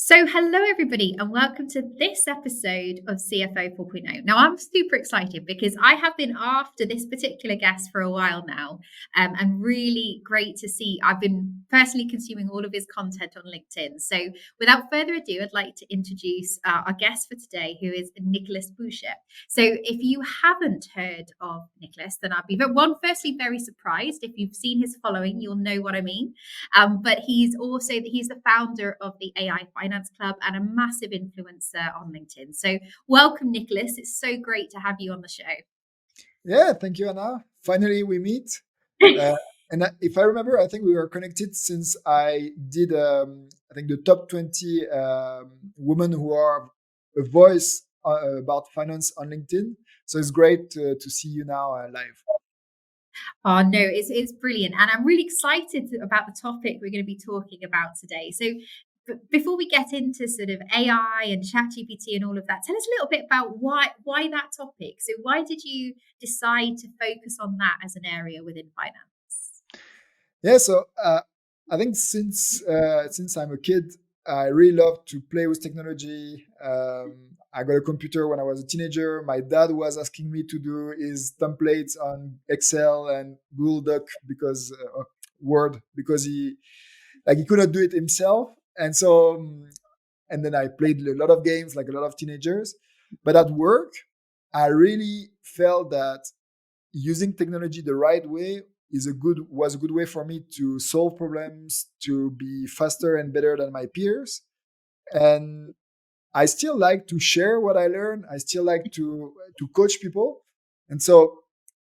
So, hello everybody, and welcome to this episode of CFO 4.0. Now, I'm super excited because I have been after this particular guest for a while now, and really great to see. I've been personally consuming all of his content on LinkedIn. So, without further ado, I'd like to introduce our guest for today, who is Nicolas Boucher. So, if you haven't heard of Nicolas, then I'd be firstly very surprised. If you've seen his following, you'll know what I mean. But he's the founder of the AI Finance Club and a massive influencer on LinkedIn. So welcome, Nicolas. It's so great to have you on the show. Yeah, thank you, Hannah. Finally, we meet. If I remember, I think we were connected since I did, I think, the top 20 women who are a voice about finance on LinkedIn. So it's great to see you now live. Oh no, it's brilliant, and I'm really excited about the topic we're going to be talking about today. So, before we get into sort of AI and ChatGPT and all of that, tell us a little bit about why that topic. So, why did you decide to focus on that as an area within finance? Yeah, so I think since I'm a kid, I really love to play with technology. I got a computer when I was a teenager. My dad was asking me to do his templates on Excel and Google Doc because Word because he could not do it himself. And so and then I played a lot of games like a lot of teenagers. But at work, I really felt that using technology the right way was a good way for me to solve problems, to be faster and better than my peers. And I still like to share what I learn. I still like to coach people. And so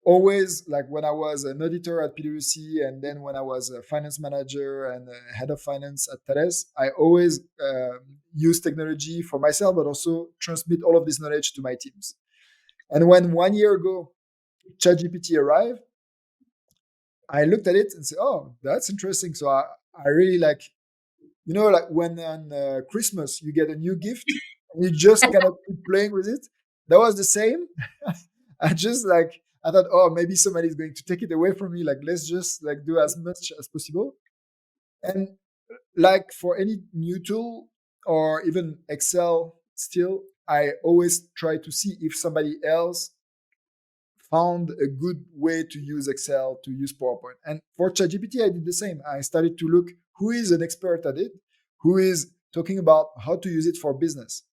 always, like when I was an auditor at PwC and then when I was a finance manager and a head of finance at Thales, I always use technology for myself, but also transmit all of this knowledge to my teams. And when 1 year ago ChatGPT arrived, I looked at it and said, "Oh, that's interesting." So I really like, like when on Christmas you get a new gift and you just kind of keep playing with it. That was the same. I thought, oh, maybe somebody's going to take it away from me. Like, let's just like do as much as possible. And like for any new tool or even Excel, still, I always try to see if somebody else found a good way to use Excel, to use PowerPoint. And for ChatGPT, I did the same. I started to look who is an expert at it, who is talking about how to use it for business.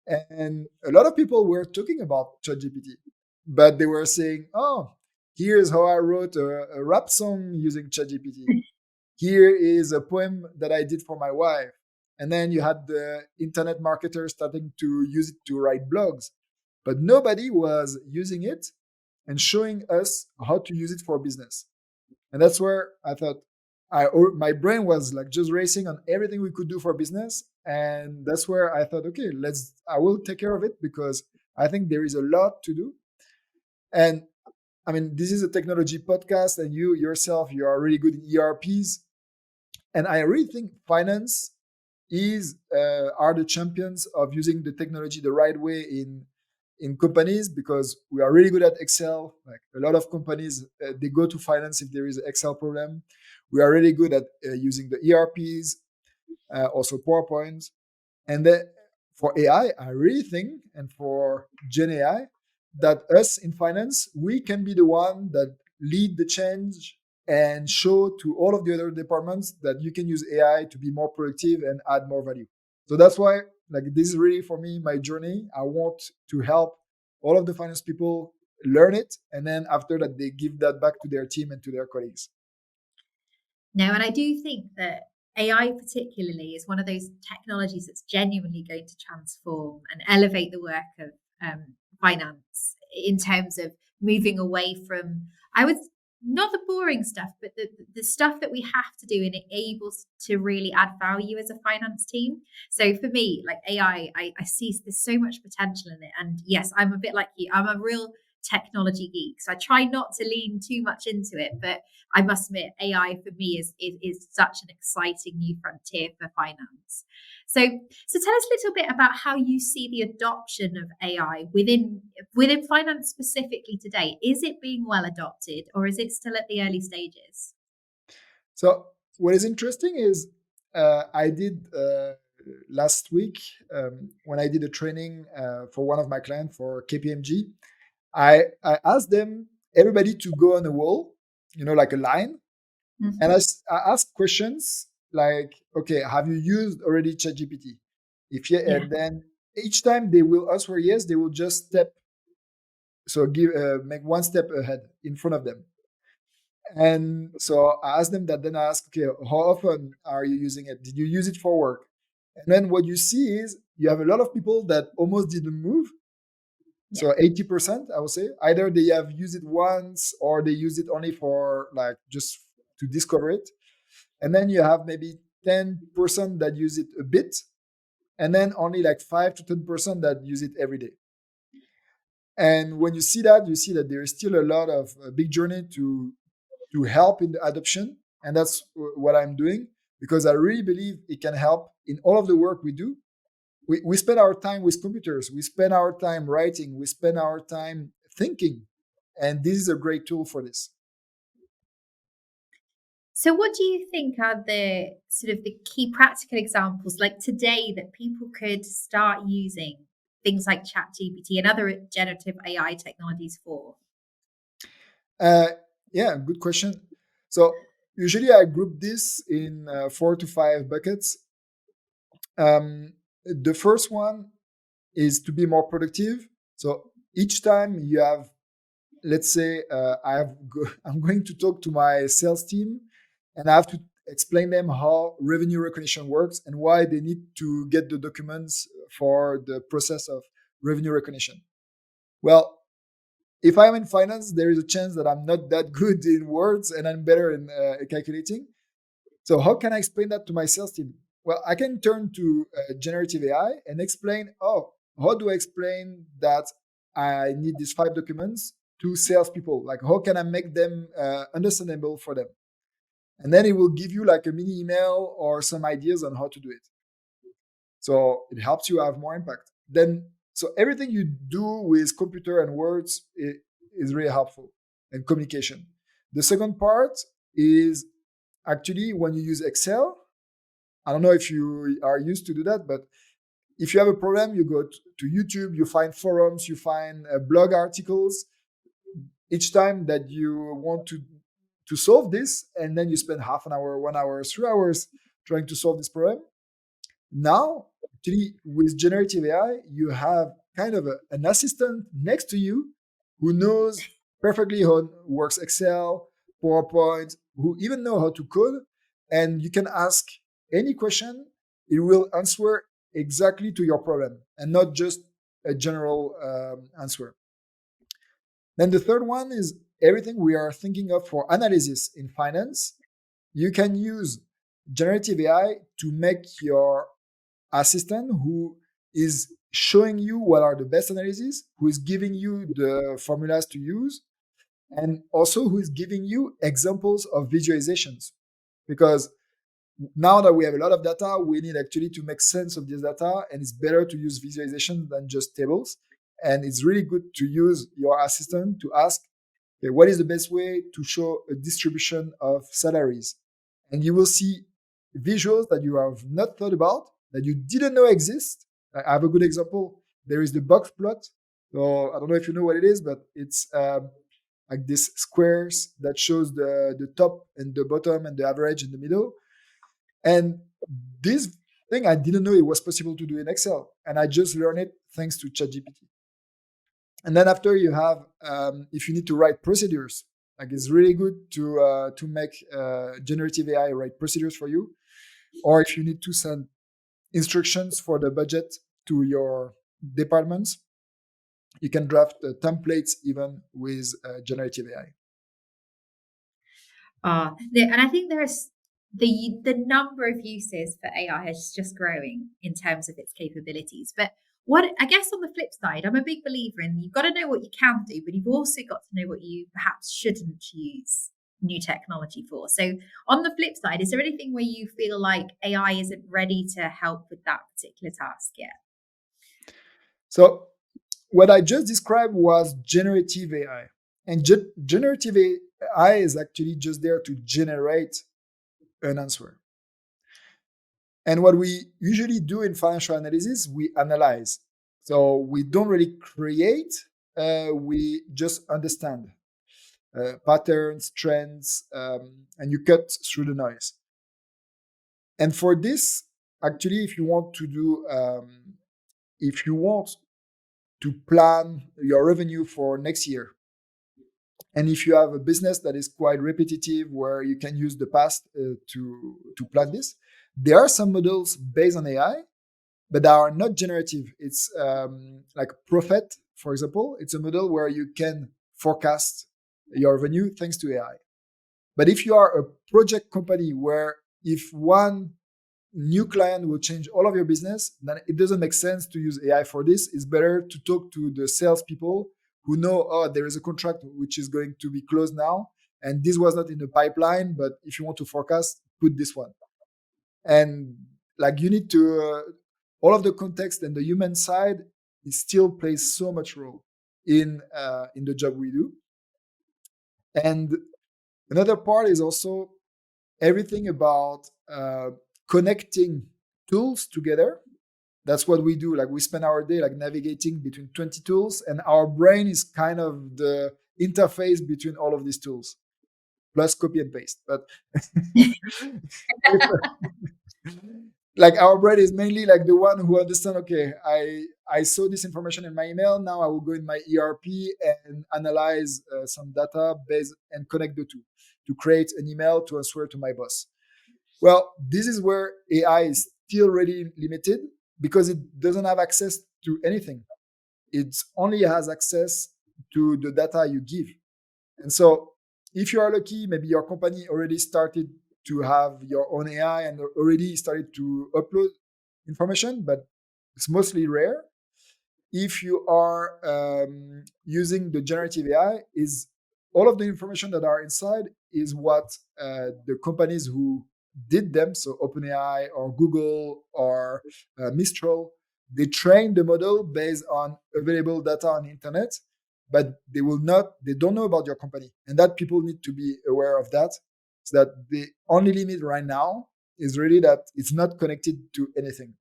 And a lot of people were talking about ChatGPT, but they were saying, oh, here's how I wrote a rap song using ChatGPT. Here is a poem that I did for my wife. And then you had the internet marketers starting to use it to write blogs, but nobody was using it and showing us how to use it for business. And that's where I thought my brain was like just racing on everything we could do for business. And that's where I thought, okay, I will take care of it because I think there is a lot to do. And I mean, this is a technology podcast and you yourself, you are really good in ERPs. And I really think finance are the champions of using the technology the right way in companies because we are really good at Excel. Like a lot of companies, they go to finance if there is an Excel problem. We are really good at using the ERPs, also PowerPoint. And then for AI, I really think, and for Gen AI, that us in finance, we can be the one that lead the change and show to all of the other departments that you can use AI to be more productive and add more value. So that's why, like, this is really for me my journey. I want to help all of the finance people learn it, and then after that, they give that back to their team and to their colleagues. No, and I do think that AI particularly is one of those technologies that's genuinely going to transform and elevate the work of finance in terms of moving away from, I would not the boring stuff, but the stuff that we have to do and it able to really add value as a finance team. So for me, like AI, I see there's so much potential in it. And yes, I'm a bit like you. I'm a real technology geek. So I try not to lean too much into it, but I must admit, AI for me is such an exciting new frontier for finance. So tell us a little bit about how you see the adoption of AI within finance specifically today. Is it being well adopted, or is it still at the early stages? So what is interesting is I did last week when I did a training for one of my clients for KPMG. I asked them, everybody to go on a wall, like a line, and I asked questions like, okay, have you used already ChatGPT? If yeah, Yeah. and then each time they will answer yes, they will just make one step ahead in front of them. And so I asked them that. Then I asked, okay, how often are you using it? Did you use it for work? And then what you see is you have a lot of people that almost didn't move. Yeah. So 80%, I would say, either they have used it once or they use it only for like just to discover it. And then you have maybe 10% that use it a bit, and then only like 5 to 10% that use it every day. And when you see that, you see that there is still a lot of big journey to help in the adoption. And that's what I'm doing, because I really believe it can help in all of the work we do. We spend our time with computers, we spend our time writing, we spend our time thinking. And this is a great tool for this. So what do you think are the sort of the key practical examples like today that people could start using things like ChatGPT and other generative AI technologies for? Yeah, good question. So usually I group this in 4 to 5 buckets. The first one is to be more productive. So each time you have, let's say, I'm going to talk to my sales team, and I have to explain them how revenue recognition works and why they need to get the documents for the process of revenue recognition. Well, if I'm in finance, there is a chance that I'm not that good in words and I'm better in calculating. So how can I explain that to my sales team? Well, I can turn to generative AI and explain, how do I explain that I need these 5 documents to salespeople? Like, how can I make them understandable for them? And then it will give you like a mini email or some ideas on how to do it. So it helps you have more impact. So everything you do with computer and words is really helpful, and communication. The second part is actually when you use Excel. I don't know if you are used to do that, but if you have a problem, you go to YouTube, you find forums, you find blog articles. Each time that you want to solve this, and then you spend half an hour, 1 hour, 3 hours trying to solve this problem. Now, actually, with generative AI, you have kind of an assistant next to you who knows perfectly how works Excel, PowerPoint, who even know how to code, and you can ask any question. It will answer exactly to your problem and not just a general answer. Then the third one is everything we are thinking of for analysis in finance. You can use generative AI to make your assistant who is showing you what are the best analyses, who is giving you the formulas to use, and also who is giving you examples of visualizations. Because now that we have a lot of data, we need actually to make sense of this data, and it's better to use visualization than just tables. And it's really good to use your assistant to ask, okay, what is the best way to show a distribution of salaries? And you will see visuals that you have not thought about, that you didn't know exist. I have a good example. There is the box plot. So I don't know if you know what it is, but it's like this squares that shows the top and the bottom and the average in the middle. And this thing, I didn't know it was possible to do in Excel. And I just learned it thanks to ChatGPT. And then after you have, if you need to write procedures, like it's really good to make generative AI write procedures for you. Or if you need to send instructions for the budget to your departments, you can draft templates even with generative AI. And I think there's the number of uses for AI is just growing in terms of its capabilities. But what I guess on the flip side, I'm a big believer in you've got to know what you can do, but you've also got to know what you perhaps shouldn't use new technology for. So on the flip side, is there anything where you feel like AI isn't ready to help with that particular task yet? So what I just described was generative AI. And generative AI is actually just there to generate an answer. And what we usually do in financial analysis, we analyze. So we don't really create, we just understand patterns, trends, and you cut through the noise. And for this, actually, if you want to plan your revenue for next year, and if you have a business that is quite repetitive, where you can use the past to plan this, there are some models based on AI, but they are not generative. It's like Prophet, for example. It's a model where you can forecast your revenue thanks to AI. But if you are a project company where if one new client will change all of your business, then it doesn't make sense to use AI for this. It's better to talk to the salespeople who know, oh, there is a contract which is going to be closed now, and this was not in the pipeline, but if you want to forecast, put this one. And like you need to, all of the context and the human side, it still plays so much role in the job we do. And another part is also everything about connecting tools together. That's what we do. Like we spend our day like navigating between 20 tools, and our brain is kind of the interface between all of these tools, plus copy and paste. But like our brain is mainly like the one who understand, okay, I saw this information in my email, now I will go in my ERP and analyze some data base and connect the two to create an email to answer to my boss. Well, this is where AI is still really limited because it doesn't have access to anything. It only has access to the data you give. And so if you are lucky, maybe your company already started to have your own AI and already started to upload information, but it's mostly rare. If you are using the generative AI, is all of the information that are inside is what the companies who did them, so OpenAI or Google or Mistral, they train the model based on available data on the internet, but they don't know about your company. And that people need to be aware of that. So that the only limit right now is really that it's not connected to anything.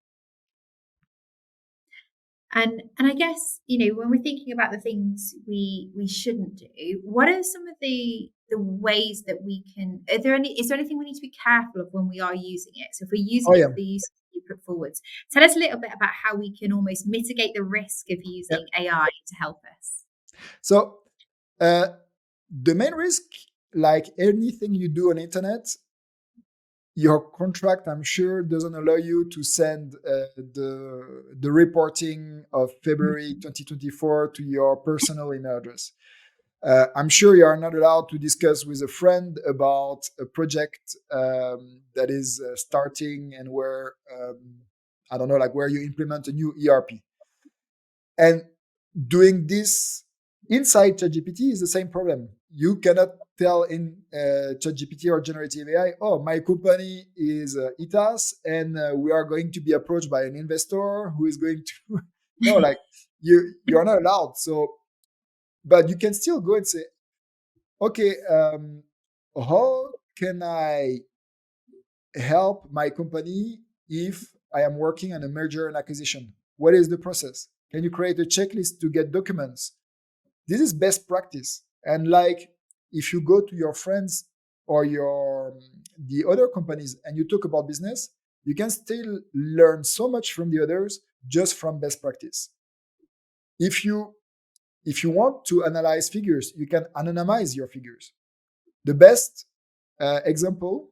And I guess, when we're thinking about the things we shouldn't do, what are some of the ways that we can, is there anything we need to be careful of when we are using it? So if we're using Oh, it yeah. for the use you put forwards, tell us a little bit about how we can almost mitigate the risk of using AI to help us. So the main risk, like anything you do on internet, your contract, I'm sure, doesn't allow you to send the reporting of February 2024 to your personal email address. I'm sure you are not allowed to discuss with a friend about a project that is starting and where, I don't know, like where you implement a new ERP. And doing this inside ChatGPT is the same problem. You cannot tell in ChatGPT or generative AI, oh, my company is ITAS, and we are going to be approached by an investor who is going to, no, like you are not allowed. So, but you can still go and say, okay, how can I help my company if I am working on a merger and acquisition? What is the process? Can you create a checklist to get documents? This is best practice. And like if you go to your friends or the other companies and you talk about business, you can still learn so much from the others just from best practice. If you want to analyze figures, you can anonymize your figures. The best example,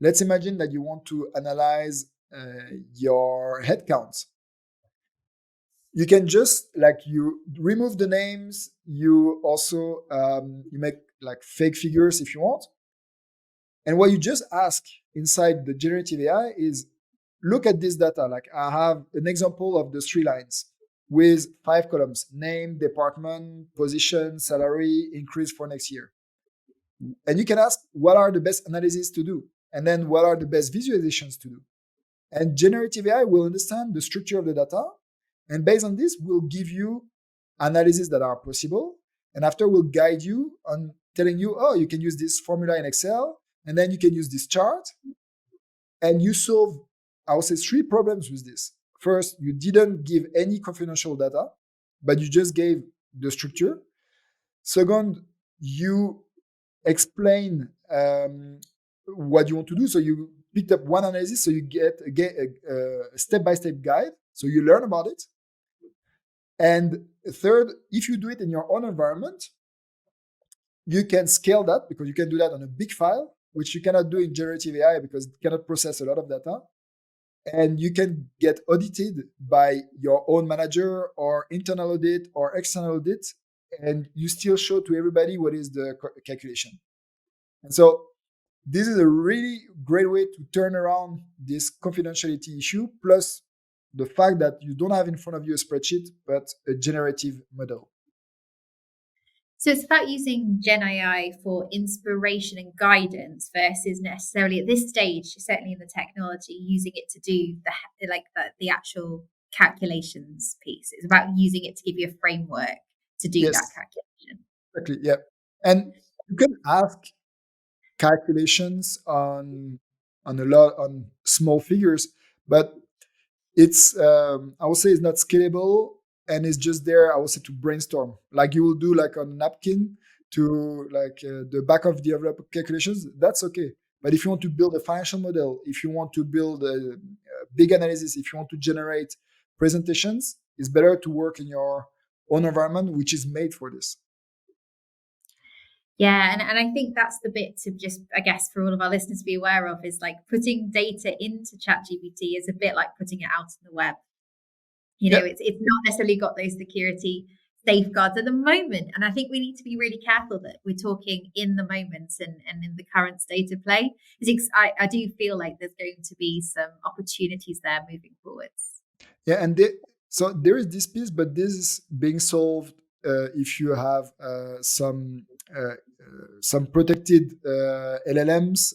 let's imagine that you want to analyze your headcounts. You can just you remove the names. You also you make like fake figures if you want. And what you just ask inside the generative AI is, look at this data. Like I have an example of the 3 lines with 5 columns: name, department, position, salary, increase for next year. And you can ask, what are the best analyses to do? And then what are the best visualizations to do? And generative AI will understand the structure of the data. And based on this, will give you analyses that are possible. And after will guide you on telling you, oh, you can use this formula in Excel. And then you can use this chart. And you solve, I would say, 3 problems with this. First, you didn't give any confidential data, but you just gave the structure. Second, you explain what you want to do. So you picked up one analysis, so you get a step-by-step guide. So you learn about it. And third, if you do it in your own environment, you can scale that because you can do that on a big file, which you cannot do in generative AI because it cannot process a lot of data. And you can get audited by your own manager or internal audit or external audit, and you still show to everybody what is the calculation. And so this is a really great way to turn around this confidentiality issue, plus the fact that you don't have in front of you a spreadsheet, but a generative model. So it's about using Gen AI for inspiration and guidance versus necessarily at this stage, certainly in the technology, using it to do the actual calculations piece. It's about using it to give you a framework to do that calculation. Exactly. Yeah. And you can ask calculations on small figures, but it's I would say it's not scalable, and it's just there, I would say, to brainstorm, like you will do like on a napkin to like the back of the envelope calculations. That's okay. But if you want to build a financial model, if you want to build a big analysis, if you want to generate presentations, it's better to work in your own environment, which is made for this. Yeah, and I think that's the bit to just, I guess, for all of our listeners to be aware of, is like putting data into ChatGPT is a bit like putting it out on the web. You know, it's not necessarily got those security safeguards at the moment. And I think we need to be really careful that we're talking in the moment and in the current state of play. I do feel like there's going to be some opportunities there moving forwards. Yeah, and so there is this piece, but this is being solved if you have some protected LLMs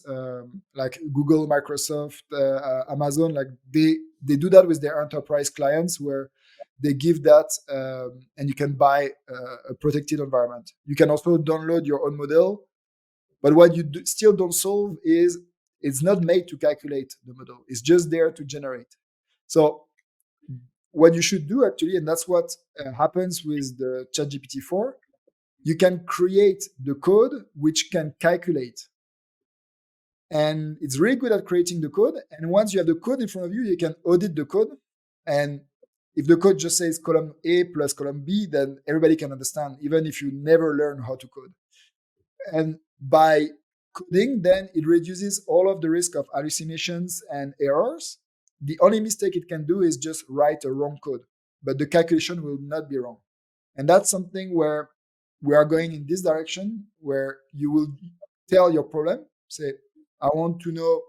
like Google, Microsoft, Amazon. Like they do that with their enterprise clients, where they give that, and you can buy a protected environment. You can also download your own model, but what you still don't solve is it's not made to calculate the model. It's just there to generate. So what you should do actually, and that's what happens with the ChatGPT 4, you can create the code which can calculate. And it's really good at creating the code. And once you have the code in front of you, you can audit the code. And if the code just says column A plus column B, then everybody can understand, even if you never learn how to code. And by coding, then it reduces all of the risk of hallucinations and errors. The only mistake it can do is just write a wrong code, but the calculation will not be wrong. And that's something where we are going in this direction, where you will tell your problem, say, I want to know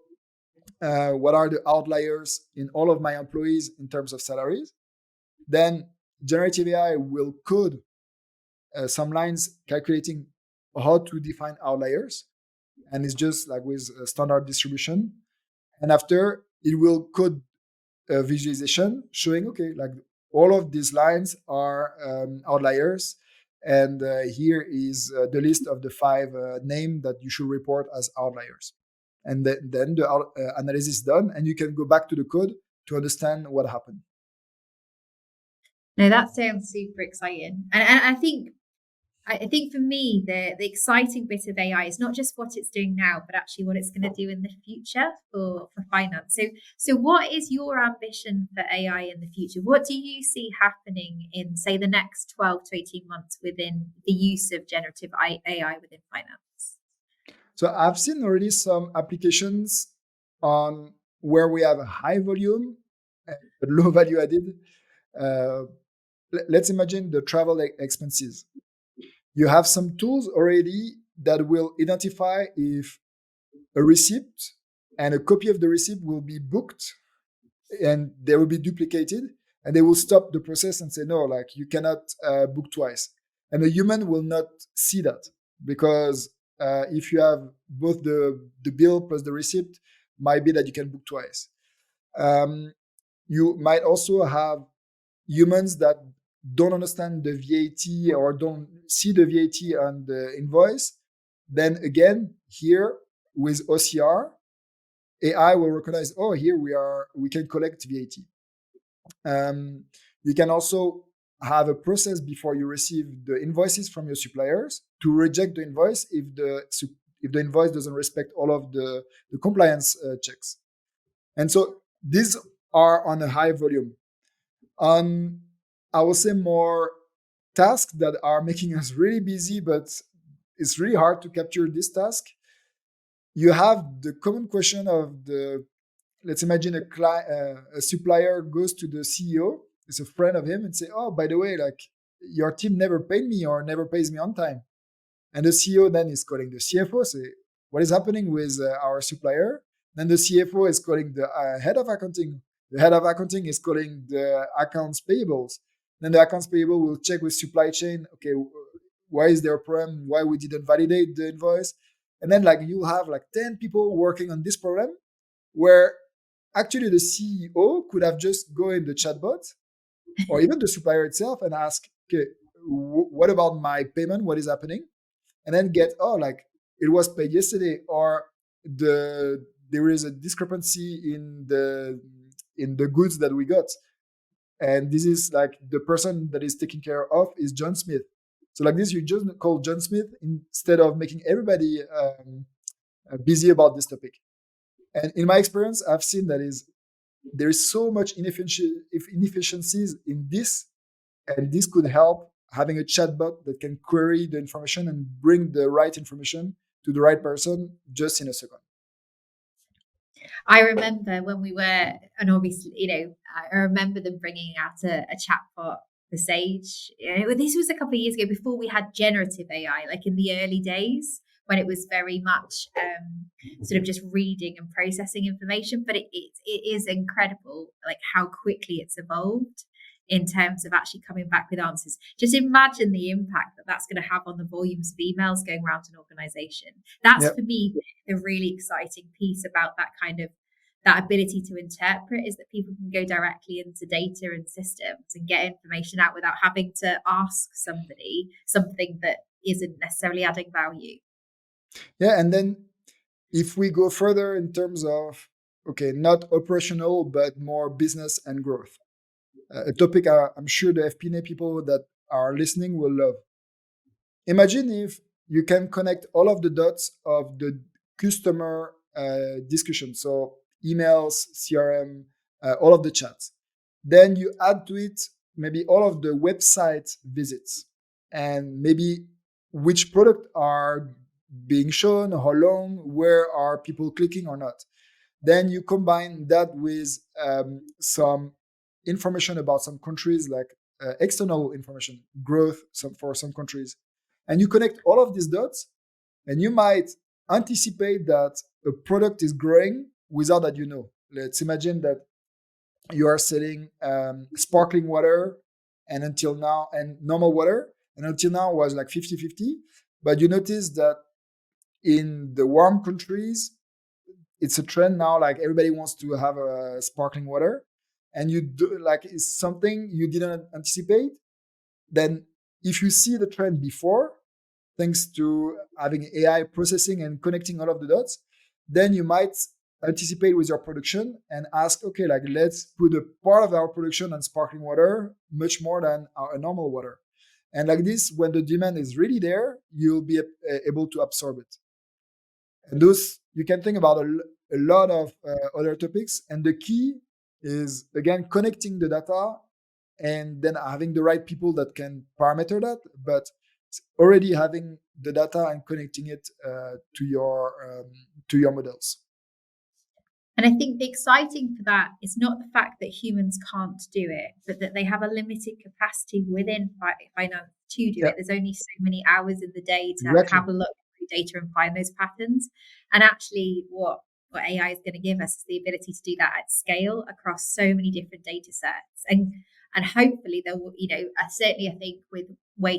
what are the outliers in all of my employees in terms of salaries. Then generative AI will code some lines calculating how to define outliers. And it's just like with a standard distribution. And after, it will code a visualization showing, okay, like all of these lines are outliers. And here is the list of the 5 names that you should report as outliers. And then the analysis is done, and you can go back to the code to understand what happened. No, that sounds super exciting. And I think for me, the exciting bit of AI is not just what it's doing now, but actually what it's going to do in the future for finance. So what is your ambition for AI in the future? What do you see happening in, say, the next 12 to 18 months within the use of generative AI within finance? So I've seen already some applications on where we have a high volume but low value added. Let's imagine the travel expenses. You have some tools already that will identify if a receipt and a copy of the receipt will be booked and they will be duplicated, and they will stop the process and say, no, like you cannot book twice. And a human will not see that, because if you have both the bill plus the receipt, might be that you can book twice. You might also have humans that don't understand the VAT or don't see the VAT on the invoice. Then again, here with OCR, AI will recognize, oh, here we can collect VAT. You can also have a process before you receive the invoices from your suppliers to reject the invoice if the invoice doesn't respect all of the compliance checks. And so these are on a high volume. On, I would say, more tasks that are making us really busy, but it's really hard to capture this task. You have the common question of let's imagine a supplier goes to the CEO, is a friend of him, and say, oh, by the way, like your team never paid me or never pays me on time. And the CEO then is calling the CFO, say, what is happening with our supplier? Then the CFO is calling the head of accounting. The head of accounting is calling the accounts payables. Then the accounts payable will check with supply chain. Okay, why is there a problem? Why we didn't validate the invoice? And then like you have like 10 people working on this problem, where actually the CEO could have just go in the chatbot or even the supplier itself and ask, okay, what about my payment? What is happening? And then get, oh, like it was paid yesterday, or there is a discrepancy in the goods that we got. And this is like the person that is taking care of is John Smith. So like this, you just call John Smith instead of making everybody busy about this topic. And in my experience, I've seen that there is so much inefficiencies in this, and this could help having a chatbot that can query the information and bring the right information to the right person just in a second. I remember when we were, and obviously, I remember them bringing out a chatbot for Sage. This was a couple of years ago, before we had generative AI, like in the early days, when it was very much sort of just reading and processing information. But it is incredible, like how quickly it's evolved in terms of actually coming back with answers. Just imagine the impact that that's going to have on the volumes of emails going around an organization. That's for me the really exciting piece about that ability to interpret, is that people can go directly into data and systems and get information out without having to ask somebody something that isn't necessarily adding value. Yeah, and then if we go further in terms of, okay, not operational, but more business and growth, a topic I'm sure the FP&A people that are listening will love. Imagine if you can connect all of the dots of the customer discussion, so emails, CRM, all of the chats. Then you add to it maybe all of the website visits, and maybe which product are being shown, how long, where are people clicking or not. Then you combine that with some information about some countries, like external information, growth for some countries. And you connect all of these dots, and you might anticipate that a product is growing without that you know. Let's imagine that you are selling sparkling water and normal water, and until now was like 50-50. But you notice that in the warm countries, it's a trend now, like everybody wants to have a sparkling water, and you do like it's something you didn't anticipate. Then if you see the trend before, thanks to having AI processing and connecting all of the dots, then you might anticipate with your production and ask, okay, like let's put a part of our production on sparkling water much more than our normal water. And like this, when the demand is really there, you'll be able to absorb it. And those, you can think about a lot of other topics. And the key is, again, connecting the data and then having the right people that can parameter that, but already having the data and connecting it to your models. And I think the exciting for that is not the fact that humans can't do it, but that they have a limited capacity within finance to do it. There's only so many hours in the day to have a look through data and find those patterns. And actually what AI is going to give us is the ability to do that at scale across so many different data sets. And hopefully there will, certainly I think with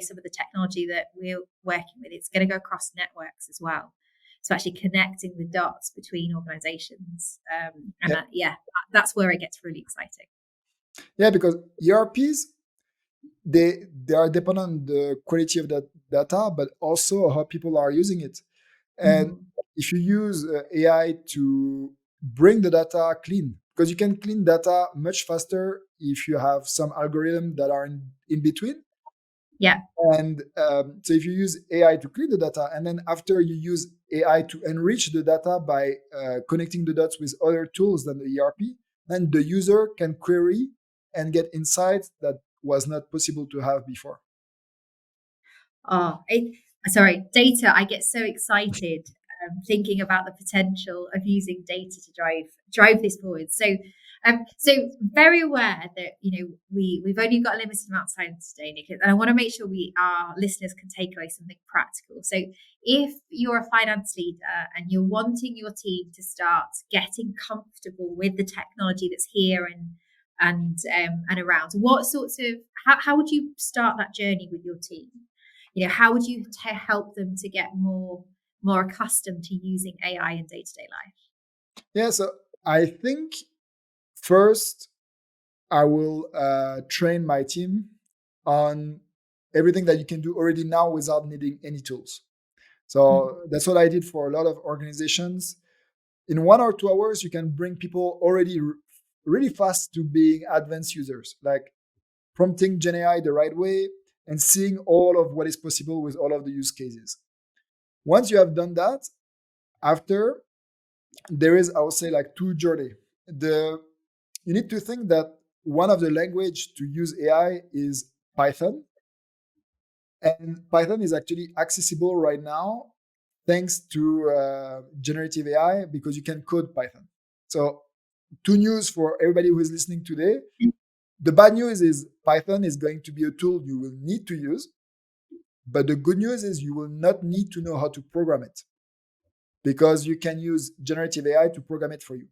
some of the technology that we're working with, it's going to go across networks as well. So actually connecting the dots between organizations. That's where it gets really exciting. Yeah, because ERPs, they are dependent on the quality of that data, but also how people are using it. And if you use AI to bring the data clean, because you can clean data much faster if you have some algorithms that are in between. Yeah. And so if you use AI to clean the data, and then after you use AI to enrich the data by connecting the dots with other tools than the ERP, then the user can query and get insights that was not possible to have before. Sorry, data. I get so excited thinking about the potential of using data to drive this forward. So very aware that we've only got a limited amount of time today, Nick, and I want to make sure our listeners can take away something practical. So if you're a finance leader and you're wanting your team to start getting comfortable with the technology that's here and around, what sorts of how would you start that journey with your team? How would you help them to get more accustomed to using AI in day-to-day life? Yeah, so I think first I will train my team on everything that you can do already now without needing any tools. So that's what I did for a lot of organizations. In 1 or 2 hours, you can bring people already really fast to being advanced users, like prompting GenAI the right way and seeing all of what is possible with all of the use cases. Once you have done that, after there is, I would say, like 2 journey. You need to think that one of the language to use AI is Python. And Python is actually accessible right now thanks to generative AI, because you can code Python. So 2 news for everybody who is listening today. The bad news is Python is going to be a tool you will need to use. But the good news is you will not need to know how to program it, because you can use generative AI to program it for you.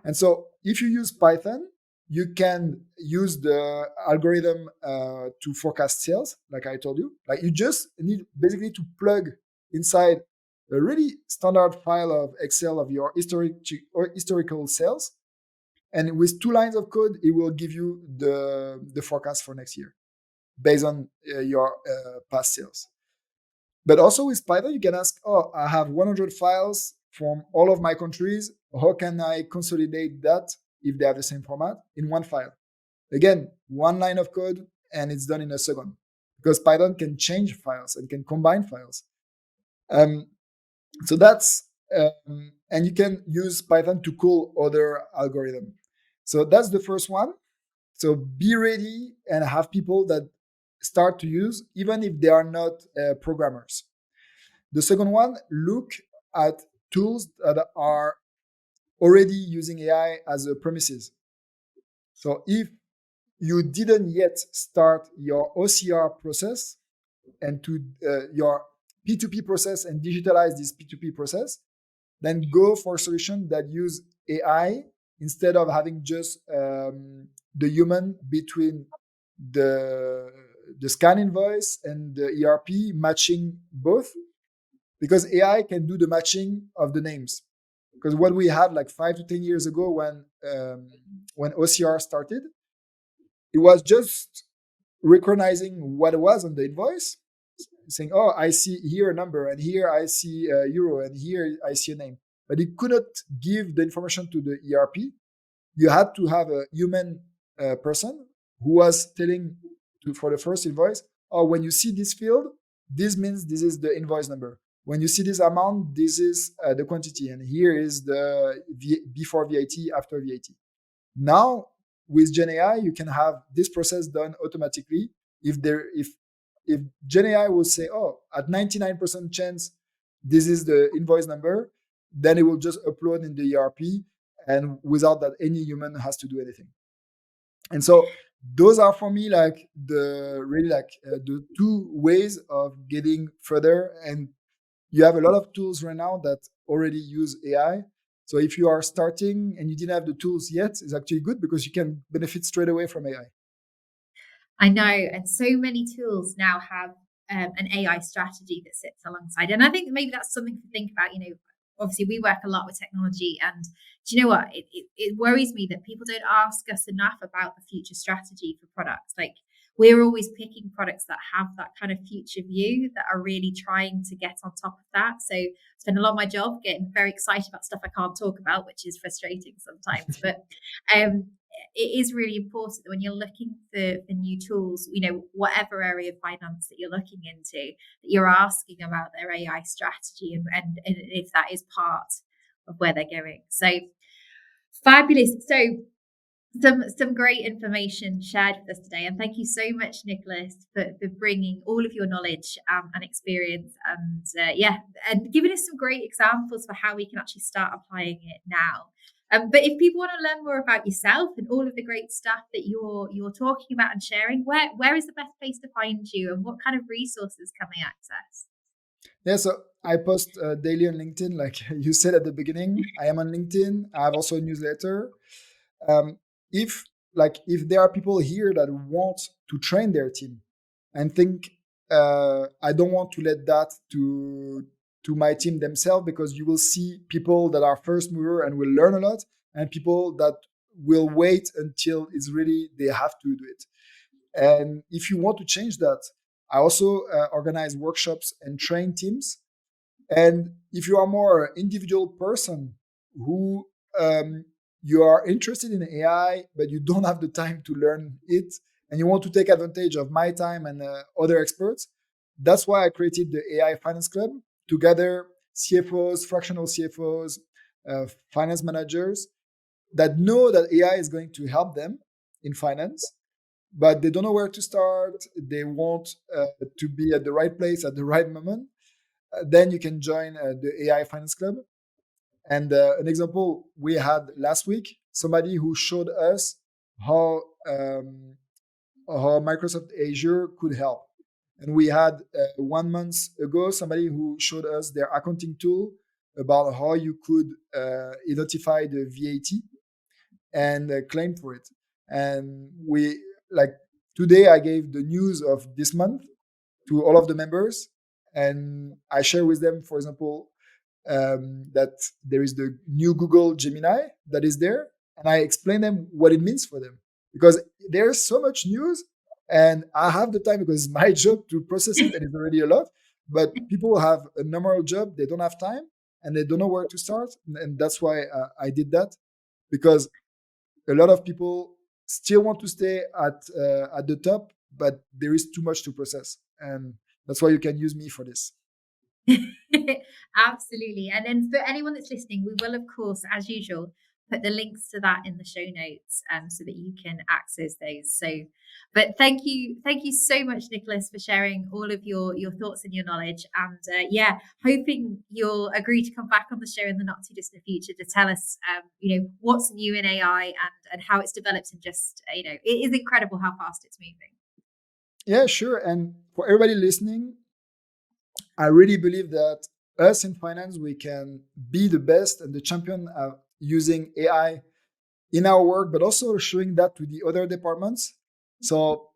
And so if you use Python, you can use the algorithm to forecast sales, like I told you. Like you just need basically to plug inside a really standard file of Excel of your historical sales. And with 2 lines of code, it will give you the forecast for next year based on your past sales. But also with Python, you can ask, I have 100 files from all of my countries. How can I consolidate that if they have the same format in one file? Again, 1 line of code, and it's done in a second, because Python can change files and can combine files. So that's, and you can use Python to call other algorithms. So that's the first one. So be ready and have people that start to use, even if they are not programmers. The second one, look at tools that are already using AI as a premises. So if you didn't yet start your OCR process and to your P2P process and digitalize this P2P process, then go for a solution that use AI instead of having just the human between the scan invoice and the ERP matching both, because AI can do the matching of the names. Because what we had like 5 to 10 years ago when OCR started, it was just recognizing what it was on the invoice, saying, oh, I see here a number, and here I see a euro, and here I see a name. But it couldn't give the information to the ERP. You had to have a human person who was telling for the first invoice, oh, when you see this field, this means this is the invoice number. When you see this amount, this is the quantity, and here is the before VAT, after VAT. Now, with Gen AI, you can have this process done automatically. If Gen AI will say, oh, at 99% chance, this is the invoice number, then it will just upload in the ERP, and without that any human has to do anything. And so those are for me like the 2 ways of getting further. And you have a lot of tools right now that already use AI. So if you are starting and you didn't have the tools yet, it's actually good, because you can benefit straight away from AI. I know, and so many tools now have an AI strategy that sits alongside. And I think maybe that's something to think about. Obviously we work a lot with technology, and do you know what? It worries me that people don't ask us enough about the future strategy for products. Like, we're always picking products that have that kind of future view, that are really trying to get on top of that. So I spend a lot of my job getting very excited about stuff I can't talk about, which is frustrating sometimes. But it is really important that when you're looking for new tools, whatever area of finance that you're looking into, that you're asking about their AI strategy and if that is part of where they're going. So fabulous. So some great information shared with us today, and thank you so much, Nicolas, for bringing all of your knowledge and experience, and giving us some great examples for how we can actually start applying it now. But if people want to learn more about yourself and all of the great stuff that you're talking about and sharing, where is the best place to find you, and what kind of resources can they access? Yeah, so I post daily on LinkedIn, like you said at the beginning. I am on LinkedIn. I have also a newsletter. Um, if there are people here that want to train their team and think I don't want to let that to my team themselves, because you will see people that are first mover and will learn a lot, and people that will wait until it's really they have to do it. And if you want to change that, I also organize workshops and train teams. And if you are more individual person who you are interested in AI, but you don't have the time to learn it, and you want to take advantage of my time and other experts, that's why I created the AI Finance Club to gather CFOs, fractional CFOs, finance managers that know that AI is going to help them in finance, but they don't know where to start. They want to be at the right place at the right moment. Then you can join the AI Finance Club. And an example we had last week, somebody who showed us how Microsoft Azure could help. And we had 1 month ago somebody who showed us their accounting tool about how you could identify the VAT and claim for it. And we like today I gave the news of this month to all of the members, and I share with them, for example, that there is the new Google Gemini that is there, and I explain them what it means for them, because there's so much news, and I have the time because it's my job to process it, and it's already a lot. But people have a normal job; they don't have time, and they don't know where to start, and that's why I did that, because a lot of people still want to stay at the top, but there is too much to process, and that's why you can use me for this. Absolutely. And then for anyone that's listening, we will, of course, as usual, put the links to that in the show notes so that you can access those. So, but thank you so much, Nicolas, for sharing all of your thoughts and your knowledge. And hoping you'll agree to come back on the show in the not too distant future to tell us, what's new in AI and how it's developed. And just, it is incredible how fast it's moving. Yeah, sure. And for everybody listening, I really believe that us in finance, we can be the best and the champion of using AI in our work, but also showing that to the other departments. So,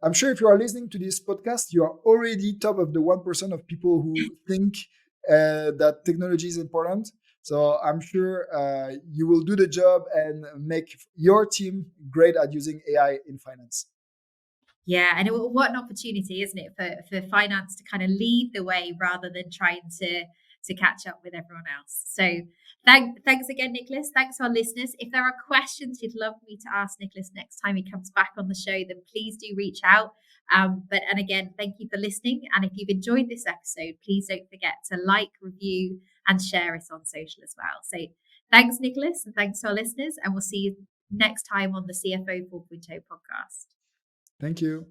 I'm sure if you are listening to this podcast, you are already top of the 1% of people who think that technology is important. So I'm sure you will do the job and make your team great at using AI in finance. Yeah, and what an opportunity, isn't it, for finance to kind of lead the way rather than trying to catch up with everyone else. So thanks again, Nicolas. Thanks to our listeners. If there are questions you'd love me to ask Nicolas next time he comes back on the show, then please do reach out. And again, thank you for listening. And if you've enjoyed this episode, please don't forget to like, review, and share us on social as well. So thanks, Nicolas, and thanks to our listeners. And we'll see you next time on the CFO 4.0 podcast. Thank you.